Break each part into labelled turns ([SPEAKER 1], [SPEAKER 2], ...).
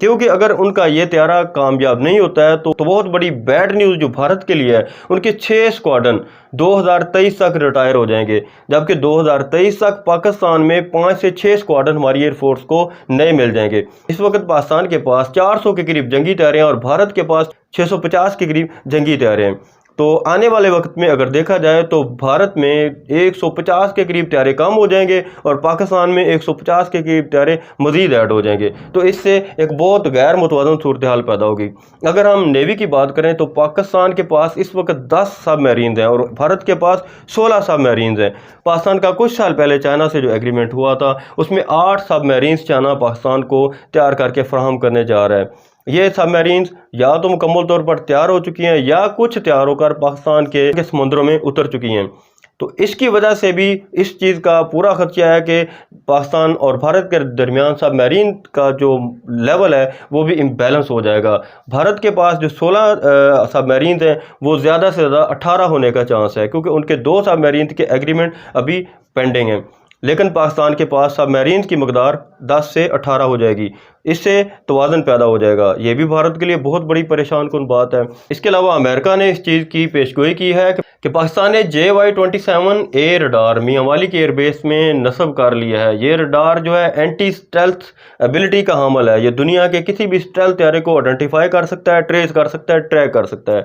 [SPEAKER 1] کیونکہ اگر ان کا یہ طیارہ کامیاب نہیں ہوتا ہے تو بہت بڑی بیڈ نیوز جو بھارت کے لیے ہے، ان کے 6 اسکواڈن 2023 تک ریٹائر ہو جائیں گے، جبکہ 2023 تک پاکستان میں 5 سے 6 اسکواڈن ہماری ایئر فورس کو نئے مل جائیں گے۔ اس وقت پاکستان کے پاس 400 کے قریب جنگی طیارے ہیں اور بھارت کے پاس 650 کے قریب جنگی طیارے ہیں۔ تو آنے والے وقت میں اگر دیکھا جائے تو بھارت میں 150 کے قریب طیارے کم ہو جائیں گے اور پاکستان میں 150 کے قریب طیارے مزید ایڈ ہو جائیں گے، تو اس سے ایک بہت غیر متوازن صورتحال پیدا ہوگی۔ اگر ہم نیوی کی بات کریں تو پاکستان کے پاس اس وقت 10 سب میرینز ہیں اور بھارت کے پاس 16 سب میرینز ہیں۔ پاکستان کا کچھ سال پہلے چائنا سے جو ایگریمنٹ ہوا تھا اس میں 8 سب میرینز چائنا پاکستان کو تیار کر کے فراہم کرنے جا رہا ہے۔ یہ سب میرینز یا تو مکمل طور پر تیار ہو چکی ہیں یا کچھ تیار ہو کر پاکستان کے سمندروں میں اتر چکی ہیں۔ تو اس کی وجہ سے بھی اس چیز کا پورا خدشہ ہے کہ پاکستان اور بھارت کے درمیان سب میرین کا جو لیول ہے وہ بھی امبیلنس ہو جائے گا۔ بھارت کے پاس جو 16 سب میرینز ہیں وہ زیادہ سے زیادہ 18 ہونے کا چانس ہے، کیونکہ ان کے 2 سب میرینز کے ایگریمنٹ ابھی پینڈنگ ہیں، لیکن پاکستان کے پاس سب میرینز کی مقدار 10 سے 18 ہو جائے گی۔ اس سے توازن پیدا ہو جائے گا، یہ بھی بھارت کے لیے بہت بڑی پریشان کن بات ہے۔ اس کے علاوہ امریکہ نے اس چیز کی پیشگوئی کی ہے کہ پاکستان نے JY-27A ریڈار میاں والی کے ایئر بیس میں نصب کر لیا ہے۔ یہ ریڈار جو ہے اینٹی اسٹیلتھ ایبلٹی کا حامل ہے، یہ دنیا کے کسی بھی اسٹیلتھ طیارے کو آئیڈینٹیفائی کر سکتا ہے، ٹریس کر سکتا ہے، ٹریک کر سکتا ہے۔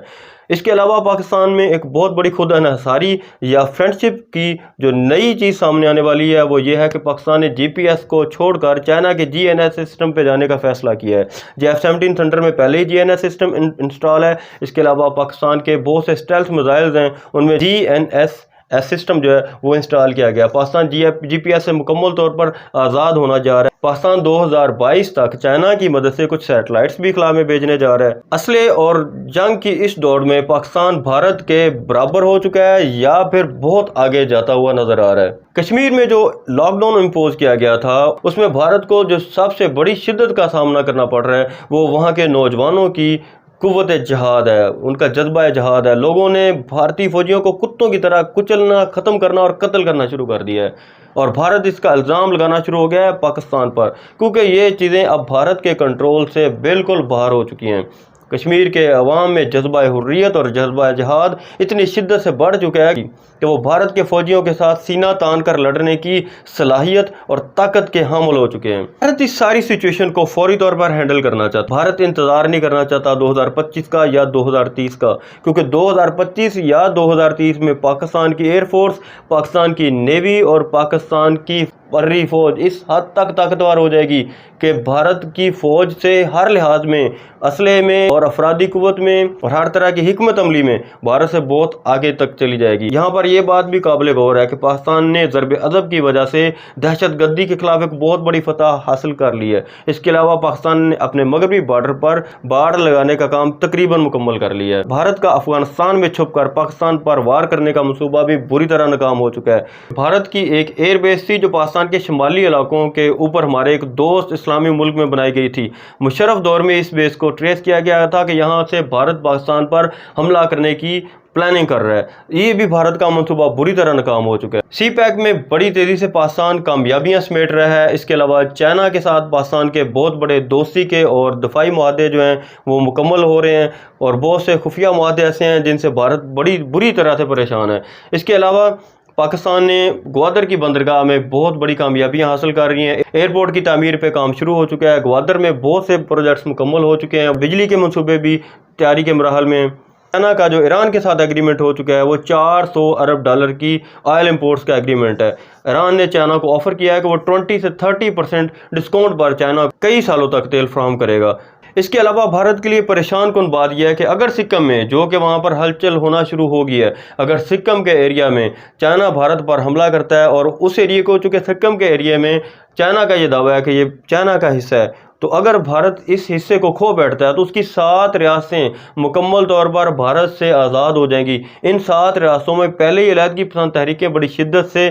[SPEAKER 1] اس کے علاوہ پاکستان میں ایک بہت بڑی خود انحصاری یا فرینڈشپ کی جو نئی چیز سامنے آنے والی ہے وہ یہ ہے کہ پاکستان نے GPS کو چھوڑ کر چائنا کے GNS سسٹم پہ جانے کا فیصلہ کیا ہے۔ F-17 سینٹر میں پہلے ہی GNS سسٹم انسٹال ہے۔ اس کے علاوہ پاکستان کے بہت سے اسٹیلتھ میزائلز ہیں، ان میں GNS سسٹم جو ہے وہ انسٹال کیا گیا۔ پاکستان GPS سے مکمل طور پر آزاد ہونا جا رہا ہے۔ پاکستان 2022 تک چائنا کی مدد سے کچھ سیٹلائٹس بھی خلا میں بھیجنے جا رہا ہے۔ اسلحے اور جنگ کی اس دوڑ میں پاکستان بھارت کے برابر ہو چکا ہے یا پھر بہت آگے جاتا ہوا نظر آ رہا ہے۔ کشمیر میں جو لاک ڈاؤن امپوز کیا گیا تھا اس میں بھارت کو جو سب سے بڑی شدت کا سامنا کرنا پڑ رہا ہے وہ وہاں کے نوجوانوں کی قوت جہاد ہے، ان کا جذبہ جہاد ہے۔ لوگوں نے بھارتی فوجیوں کو کتوں کی طرح کچلنا، ختم کرنا اور قتل کرنا شروع کر دیا ہے، اور بھارت اس کا الزام لگانا شروع ہو گیا ہے پاکستان پر، کیونکہ یہ چیزیں اب بھارت کے کنٹرول سے بالکل باہر ہو چکی ہیں۔ کشمیر کے عوام میں جذبہ حریت اور جذبہ جہاد اتنی شدت سے بڑھ چکا ہے کہ وہ بھارت کے فوجیوں کے ساتھ سینہ تان کر لڑنے کی صلاحیت اور طاقت کے حامل ہو چکے ہیں۔ بھارت اس ساری سچویشن کو فوری طور پر ہینڈل کرنا چاہتا ہے۔ بھارت انتظار نہیں کرنا چاہتا 2025 کا یا 2030 کا، کیونکہ 2025 یا 2030 میں پاکستان کی ایئر فورس، پاکستان کی نیوی اور پاکستان کی بحری فوج اس حد تک طاقتور ہو جائے گی کہ بھارت کی فوج سے ہر لحاظ میں، اسلحے میں اور افرادی قوت میں اور ہر طرح کی حکمت عملی میں بھارت سے بہت آگے تک چلی جائے گی۔ یہاں پر یہ بات بھی قابل غور ہے کہ پاکستان نے ضرب عضب کی وجہ سے دہشت گردی کے خلاف ایک بہت بڑی فتح حاصل کر لی ہے۔ اس کے علاوہ پاکستان نے اپنے مغربی بارڈر پر باڑ لگانے کا کام تقریباً مکمل کر لیا ہے۔ بھارت کا افغانستان میں چھپ کر پاکستان پر وار کرنے کا منصوبہ بھی بری طرح ناکام ہو چکا ہے۔ بھارت کی ایک ایئر بیس تھی جو پاکستان کے شمالی علاقوں کے اوپر ہمارے ایک دوست اسلامی ملک میں بنائی گئی تھی۔ مشرف دور میں اس بیس کو ٹریس کیا گیا تھا کہ یہاں سے بھارت پاکستان پر حملہ کرنے کی پلاننگ کر رہا ہے۔ یہ بھی بھارت کا منصوبہ بری طرح ناکام ہو چکا ہے۔ سی پیک میں بڑی تیزی سے پاکستان کامیابیاں سمیٹ رہا ہے۔ اس کے علاوہ چائنا کے ساتھ پاکستان کے بہت بڑے دوستی کے اور دفاعی معاہدے جو ہیں وہ مکمل ہو رہے ہیں، اور بہت سے خفیہ معاہدے ایسے ہیں جن سے بھارت بڑی بری طرح سے پریشان ہے۔ اس کے علاوہ پاکستان نے گوادر کی بندرگاہ میں بہت بڑی کامیابیاں حاصل کر رہی ہیں۔ ایئرپورٹ کی تعمیر پہ کام شروع ہو چکا ہے، گوادر میں بہت سے پروجیکٹس مکمل ہو چکے ہیں، بجلی کے منصوبے بھی تیاری کے مراحل میں۔ چائنا کا جو ایران کے ساتھ ایگریمنٹ ہو چکا ہے وہ $400 ارب کی آئل امپورٹس کا ایگریمنٹ ہے۔ ایران نے چائنا کو آفر کیا ہے کہ وہ 20 سے 30% ڈسکاؤنٹ پر چائنا کئی سالوں تک تیل فراہم کرے گا۔ اس کے علاوہ بھارت کے لیے پریشان کن بات یہ ہے کہ اگر سکم میں، جو کہ وہاں پر ہلچل ہونا شروع ہو گئی ہے، اگر سکم کے ایریا میں چائنا بھارت پر حملہ کرتا ہے اور اس ایریا کو، چونکہ سکم کے ایریا میں چائنا کا یہ دعویٰ ہے کہ یہ چائنا کا حصہ ہے، تو اگر بھارت اس حصے کو کھو بیٹھتا ہے تو اس کی 7 ریاستیں مکمل طور پر بھارت سے آزاد ہو جائیں گی۔ ان 7 ریاستوں میں پہلے ہی علیحدگی پسند تحریکیں بڑی شدت سے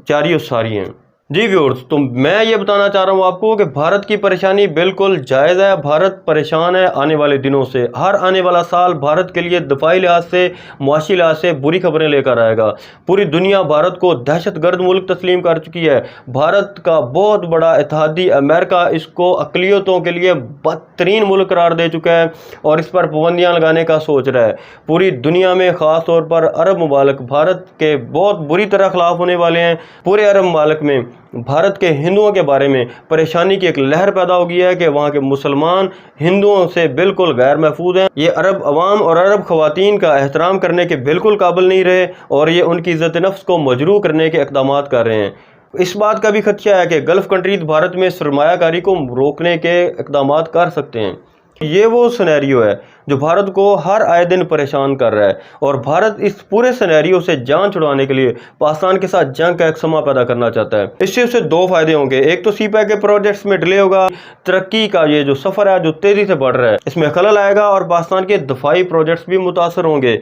[SPEAKER 1] جاری و ساری ہیں۔ جی ویورز، تو میں یہ بتانا چاہ رہا ہوں آپ کو کہ بھارت کی پریشانی بالکل جائز ہے۔ بھارت پریشان ہے آنے والے دنوں سے۔ ہر آنے والا سال بھارت کے لیے دفاعی لحاظ سے، معاشی لحاظ سے بری خبریں لے کر آئے گا۔ پوری دنیا بھارت کو دہشت گرد ملک تسلیم کر چکی ہے۔ بھارت کا بہت بڑا اتحادی امریکہ اس کو اقلیتوں کے لیے بدترین ملک قرار دے چکا ہے اور اس پر پابندیاں لگانے کا سوچ رہا ہے۔ پوری دنیا میں، خاص طور پر عرب ممالک بھارت کے بہت بری طرح خلاف ہونے والے ہیں۔ پورے عرب ممالک میں بھارت کے ہندوؤں کے بارے میں پریشانی کی ایک لہر پیدا ہو گئی ہے کہ وہاں کے مسلمان ہندوؤں سے بالکل غیر محفوظ ہیں۔ یہ عرب عوام اور عرب خواتین کا احترام کرنے کے بالکل قابل نہیں رہے اور یہ ان کی عزت نفس کو مجروح کرنے کے اقدامات کر رہے ہیں۔ اس بات کا بھی خدشہ ہے کہ گلف کنٹریز بھارت میں سرمایہ کاری کو روکنے کے اقدامات کر سکتے ہیں۔ یہ وہ سینیریو ہے جو بھارت کو ہر آئے دن پریشان کر رہا ہے اور بھارت اس پورے سینیریو سے جان چھڑانے کے لیے پاکستان کے ساتھ جنگ کا ایک سما پیدا کرنا چاہتا ہے۔ اس سے اسے دو فائدے ہوں گے۔ ایک تو سی پیک کے پروجیکٹس میں ڈیلے ہوگا، ترقی کا یہ جو سفر ہے جو تیزی سے بڑھ رہا ہے اس میں خلل آئے گا اور پاکستان کے دفاعی پروجیکٹس بھی متاثر ہوں گے۔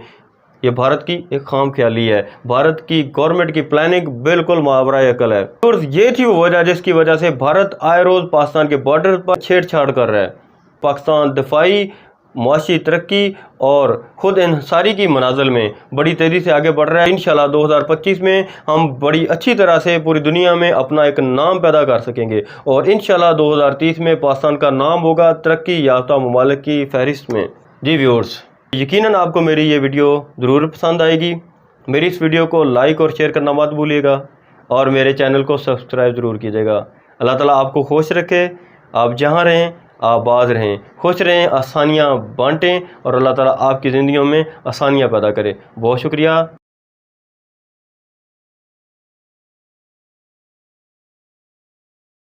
[SPEAKER 1] یہ بھارت کی ایک خام خیالی ہے۔ بھارت کی گورنمنٹ کی پلاننگ بالکل ماورائے عقل ہے۔ اور یہ تھی وہ وجہ جس کی وجہ سے بھارت آئے روز پاکستان کے بارڈر پر چھیڑ چھاڑ کر رہا ہے۔ پاکستان دفاعی، معاشی ترقی اور خود انحصاری کی منازل میں بڑی تیزی سے آگے بڑھ رہا ہے۔ انشاءاللہ 2025 میں ہم بڑی اچھی طرح سے پوری دنیا میں اپنا ایک نام پیدا کر سکیں گے اور انشاءاللہ 2030 میں پاکستان کا نام ہوگا ترقی یافتہ ممالک کی فہرست میں۔ جی ویورز، یقیناً آپ کو میری یہ ویڈیو ضرور پسند آئے گی۔ میری اس ویڈیو کو لائک اور شیئر کرنا مت بھولیے گا اور میرے چینل کو سبسکرائب ضرور کیجیے گا۔ اللہ تعالیٰ آپ کو خوش رکھے، آپ جہاں رہیں آباد رہیں، خوش رہیں، آسانیاں بانٹیں اور اللہ تعالیٰ آپ کی زندگیوں میں آسانیاں پیدا کرے۔ بہت شکریہ۔